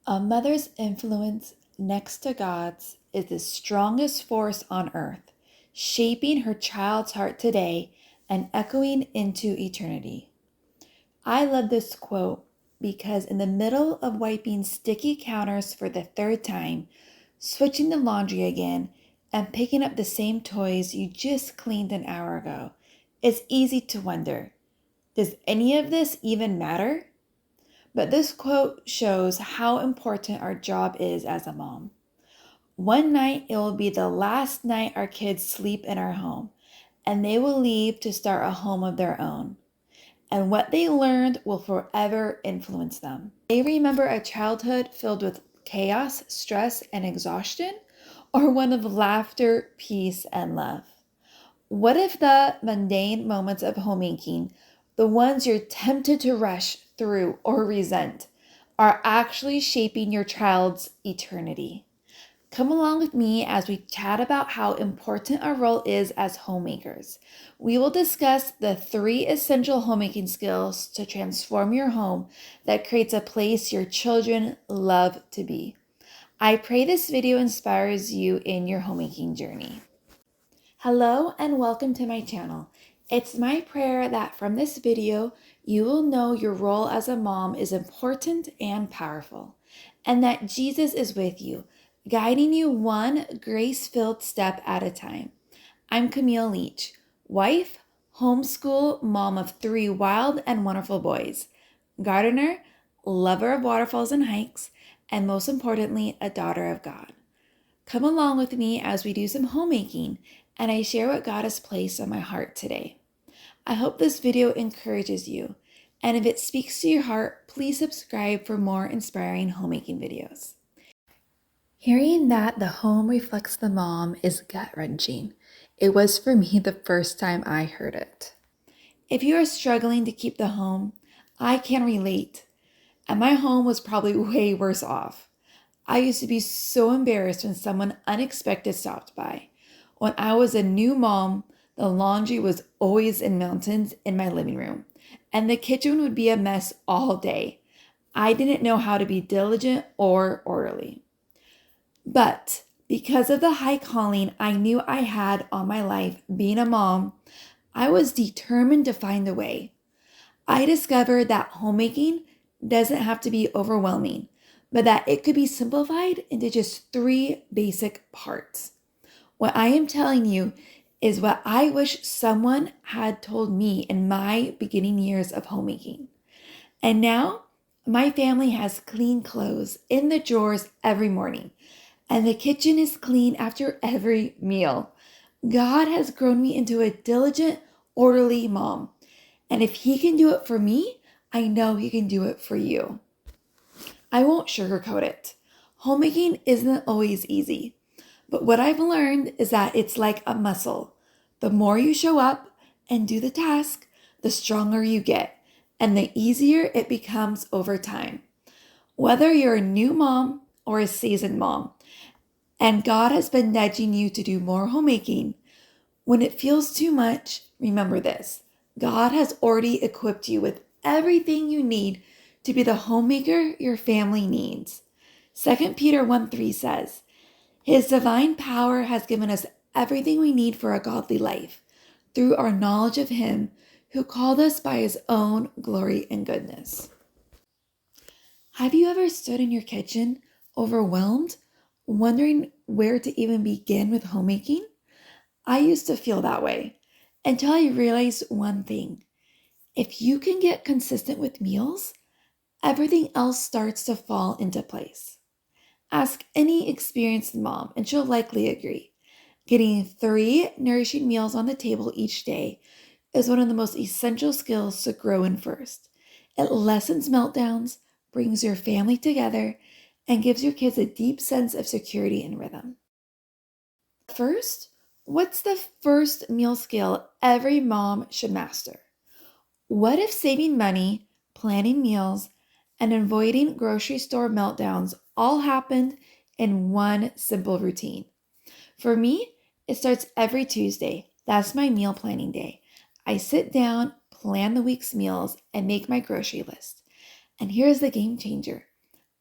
A mother's influence next to God's is the strongest force on earth, shaping her child's heart today and echoing into eternity. I love this quote because in the middle of wiping sticky counters for the third time, switching the laundry again, and picking up the same toys you just cleaned an hour ago, it's easy to wonder, does any of this even matter? But this quote shows how important our job is as a mom. One night it will be the last night our kids sleep in our home, and they will leave to start a home of their own. And what they learned will forever influence them. They remember a childhood filled with chaos, stress, and exhaustion, or one of laughter, peace, and love. What if the mundane moments of homemaking, the ones you're tempted to rush through or resent, are actually shaping your child's eternity? Come along with me as we chat about how important our role is as homemakers. We will discuss the 3 essential homemaking skills to transform your home that creates a place your children love to be. I pray this video inspires you in your homemaking journey. Hello and welcome to my channel. It's my prayer that from this video, you will know your role as a mom is important and powerful, and that Jesus is with you, guiding you one grace-filled step at a time. I'm Camille Leach, wife, homeschool mom of 3 wild and wonderful boys, gardener, lover of waterfalls and hikes, and most importantly, a daughter of God. Come along with me as we do some homemaking and I share what God has placed on my heart today. I hope this video encourages you, and if it speaks to your heart, please subscribe for more inspiring homemaking videos. Hearing that the home reflects the mom is gut-wrenching. It was for me the first time I heard it. If you are struggling to keep the home, I can relate, and my home was probably way worse off. I used to be so embarrassed when someone unexpected stopped by. When I was a new mom, the laundry was always in mountains in my living room, and the kitchen would be a mess all day. I didn't know how to be diligent or orderly. But because of the high calling I knew I had on my life being a mom, I was determined to find a way. I discovered that homemaking doesn't have to be overwhelming, but that it could be simplified into just 3 basic parts. What I am telling you is what I wish someone had told me in my beginning years of homemaking. And now my family has clean clothes in the drawers every morning, and the kitchen is clean after every meal. God has grown me into a diligent, orderly mom. And if He can do it for me, I know He can do it for you. I won't sugarcoat it. Homemaking isn't always easy. But what I've learned is that it's like a muscle. The more you show up and do the task, the stronger you get, and the easier it becomes over time. Whether you're a new mom or a seasoned mom, and God has been nudging you to do more homemaking, when it feels too much, remember this: God has already equipped you with everything you need to be the homemaker your family needs. 2 Peter 1:3 says, His divine power has given us everything we need for a godly life through our knowledge of Him who called us by His own glory and goodness. Have you ever stood in your kitchen, overwhelmed, wondering where to even begin with homemaking? I used to feel that way until I realized one thing. If you can get consistent with meals, everything else starts to fall into place. Ask any experienced mom, and she'll likely agree. Getting 3 nourishing meals on the table each day is one of the most essential skills to grow in first. It lessens meltdowns, brings your family together, and gives your kids a deep sense of security and rhythm. First, what's the first meal skill every mom should master? What if saving money, planning meals, and avoiding grocery store meltdowns all happened in one simple routine? For me, it starts every Tuesday. That's my meal planning day. I sit down, plan the week's meals, and make my grocery list. And here's the game changer.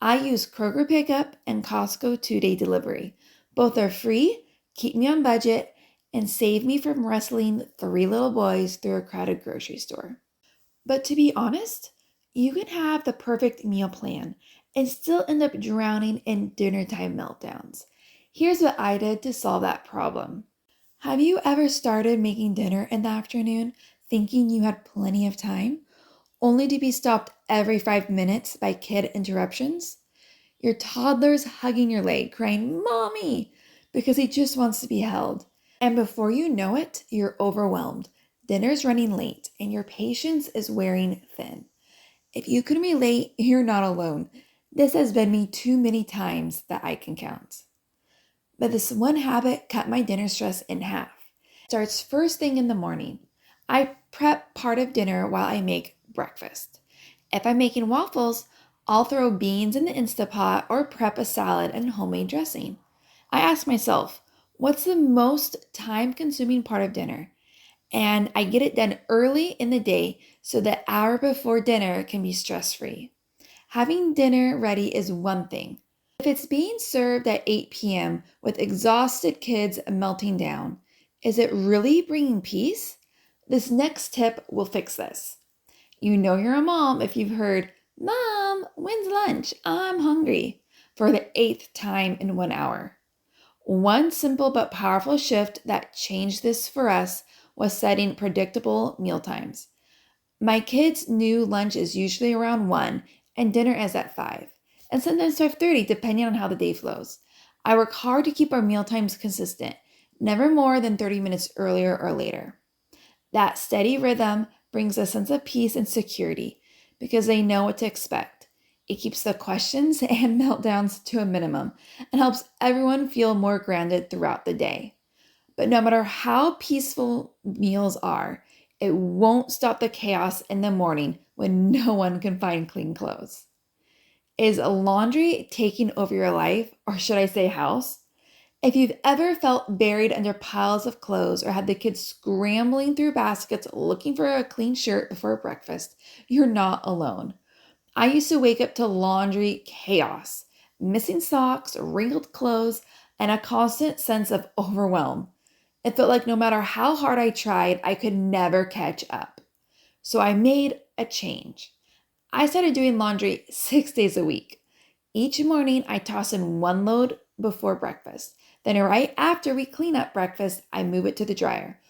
I use Kroger Pickup and Costco 2-day delivery. Both are free, keep me on budget, and save me from wrestling 3 little boys through a crowded grocery store. But to be honest, you can have the perfect meal plan and still end up drowning in dinner time meltdowns. Here's what I did to solve that problem. Have you ever started making dinner in the afternoon thinking you had plenty of time, only to be stopped every 5 minutes by kid interruptions? Your toddler's hugging your leg, crying, "Mommy," because he just wants to be held. And before you know it, you're overwhelmed. Dinner's running late, and your patience is wearing thin. If you can relate, you're not alone. This has been me too many times that I can count. But this one habit cut my dinner stress in half. It starts first thing in the morning. I prep part of dinner while I make breakfast. If I'm making waffles, I'll throw beans in the Instapot or prep a salad and homemade dressing. I ask myself, what's the most time-consuming part of dinner? And I get it done early in the day so the hour before dinner can be stress-free. Having dinner ready is one thing. If it's being served at 8 p.m. with exhausted kids melting down, is it really bringing peace? This next tip will fix this. You know you're a mom if you've heard, "Mom, when's lunch? I'm hungry," for the 8th time in 1 hour. One simple but powerful shift that changed this for us was setting predictable meal times. My kids knew lunch is usually around 1 and dinner is at 5, and sometimes 5:30 depending on how the day flows. I work hard to keep our meal times consistent, never more than 30 minutes earlier or later. That steady rhythm brings a sense of peace and security because they know what to expect. It keeps the questions and meltdowns to a minimum and helps everyone feel more grounded throughout the day. But no matter how peaceful meals are, it won't stop the chaos in the morning when no one can find clean clothes. Is laundry taking over your life, or should I say house? If you've ever felt buried under piles of clothes or had the kids scrambling through baskets looking for a clean shirt before breakfast, you're not alone. I used to wake up to laundry chaos, missing socks, wrinkled clothes, and a constant sense of overwhelm. It felt like no matter how hard I tried, I could never catch up. So I made a change. I started doing laundry 6 days a week. Each morning, I toss in one load before breakfast. Then, right after we clean up breakfast, I move it to the dryer.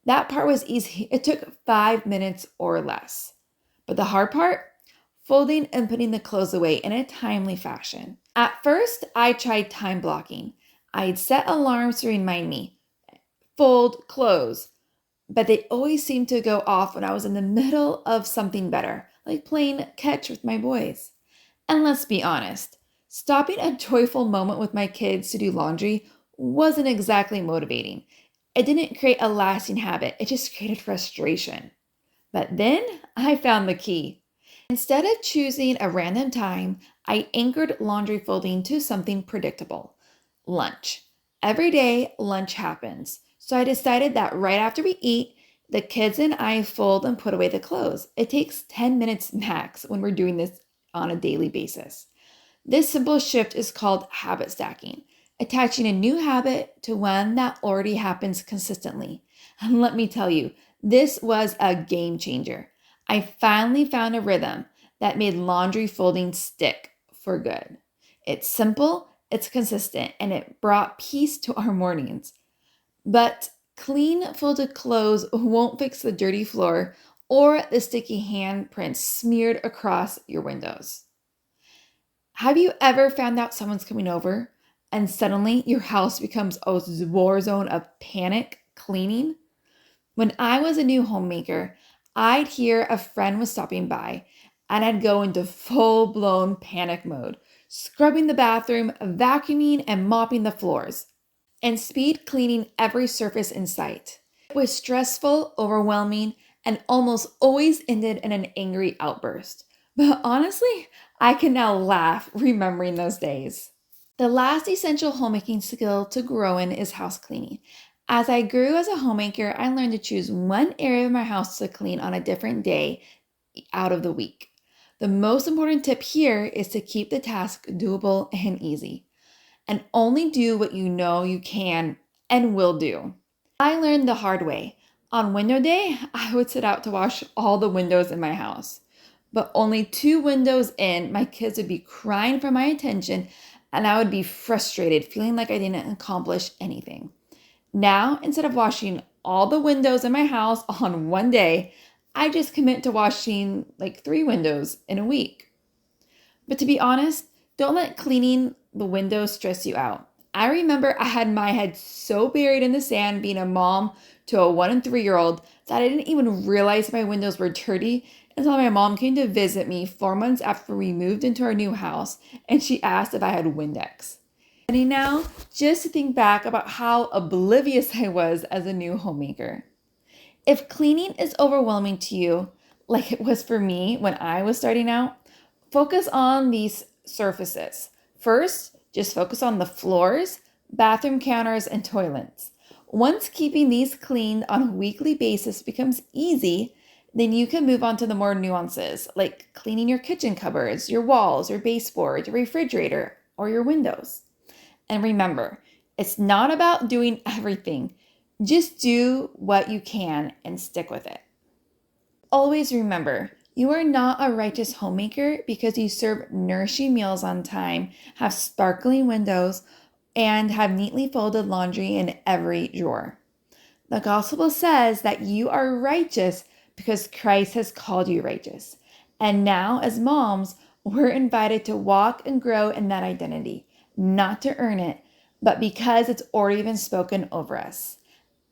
That part was easy. It took 5 minutes or less. But the hard part? Folding and putting the clothes away in a timely fashion. At first, I tried time blocking. I'd set alarms to remind me, fold, close, but they always seemed to go off when I was in the middle of something better, like playing catch with my boys. And let's be honest, stopping a joyful moment with my kids to do laundry wasn't exactly motivating. It didn't create a lasting habit, it just created frustration. But then I found the key. Instead of choosing a random time, I anchored laundry folding to something predictable: lunch. Every day, lunch happens. So I decided that right after we eat, the kids and I fold and put away the clothes. It takes 10 minutes max when we're doing this on a daily basis. This simple shift is called habit stacking, attaching a new habit to one that already happens consistently. And let me tell you, this was a game changer. I finally found a rhythm that made laundry folding stick for good. It's simple, it's consistent, and it brought peace to our mornings. But clean folded clothes won't fix the dirty floor or the sticky handprints smeared across your windows. Have you ever found out someone's coming over and suddenly your house becomes a war zone of panic cleaning? When I was a new homemaker, I'd hear a friend was stopping by and I'd go into full-blown panic mode, scrubbing the bathroom, vacuuming, and mopping the floors, and speed cleaning every surface in sight. It was stressful, overwhelming, and almost always ended in an angry outburst. But honestly, I can now laugh remembering those days. The last essential homemaking skill to grow in is house cleaning. As I grew as a homemaker, I learned to choose one area of my house to clean on a different day out of the week. The most important tip here is to keep the task doable and easy, and only do what you know you can and will do. I learned the hard way. On window day, I would set out to wash all the windows in my house. But only 2 windows in, my kids would be crying for my attention, and I would be frustrated, feeling like I didn't accomplish anything. Now, instead of washing all the windows in my house on one day, I just commit to washing like 3 windows in a week. But to be honest, don't let cleaning the windows stress you out. I remember I had my head so buried in the sand being a mom to a 1 and 3-year-old that I didn't even realize my windows were dirty until my mom came to visit me 4 months after we moved into our new house, and she asked if I had Windex. And now, just to think back about how oblivious I was as a new homemaker. If cleaning is overwhelming to you, like it was for me when I was starting out, focus on these surfaces. First, just focus on the floors, bathroom counters, and toilets. Once keeping these cleaned on a weekly basis becomes easy, then you can move on to the more nuances, like cleaning your kitchen cupboards, your walls, your baseboard, your refrigerator, or your windows. And remember, it's not about doing everything. Just do what you can and stick with it. Always remember, you are not a righteous homemaker because you serve nourishing meals on time, have sparkling windows, and have neatly folded laundry in every drawer. The gospel says that you are righteous because Christ has called you righteous. And now, as moms, we're invited to walk and grow in that identity, not to earn it, but because it's already been spoken over us.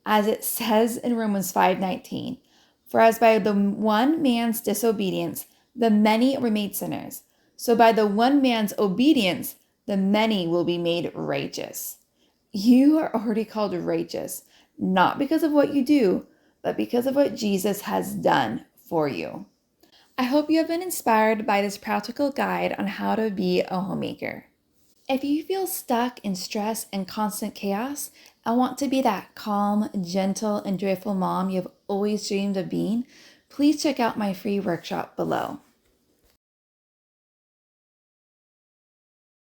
As it says in Romans 5:19, for as by the one man's disobedience, the many were made sinners, so by the one man's obedience, the many will be made righteous. You are already called righteous, not because of what you do, but because of what Jesus has done for you. I hope you have been inspired by this practical guide on how to be a homemaker. If you feel stuck in stress and constant chaos and want to be that calm, gentle, and joyful mom you've always dreamed of being, please check out my free workshop below.